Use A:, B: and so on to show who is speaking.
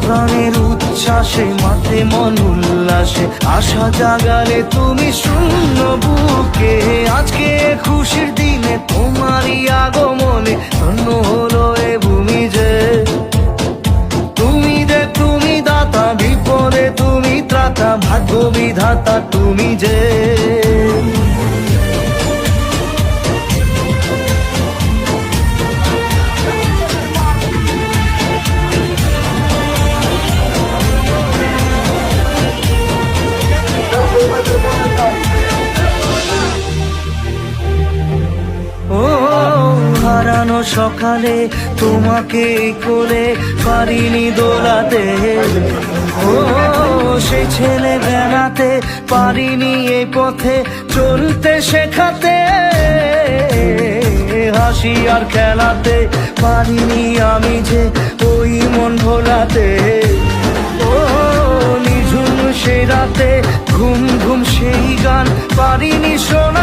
A: প্রাণের উচ্ছ্বাসে মাঠে মন উল্লাসে আশা জাগালে তুমি শূন্য বুকে। আজকে খুশির দিনে তোমারই আগমনে ধন্য হলো এ ভূমি যে। তুমি দাতা, বিপদে তুমি ত্রাতা, ভাগ্য বিধাতা তুমি যে। হারানো সকালে তোমাকে কোলে পারিনি দোলাতে, ও সেই ছেলে বেড়াতে পারিনি এই পথে চলতে শেখাতে। হাসি আর খেলাতে পারিনি আমি যে ওই মন ভোলাতে। ও নিঝুম সে রাতে ঘুম ঘুম সেই গান পারিনি শোনাতে।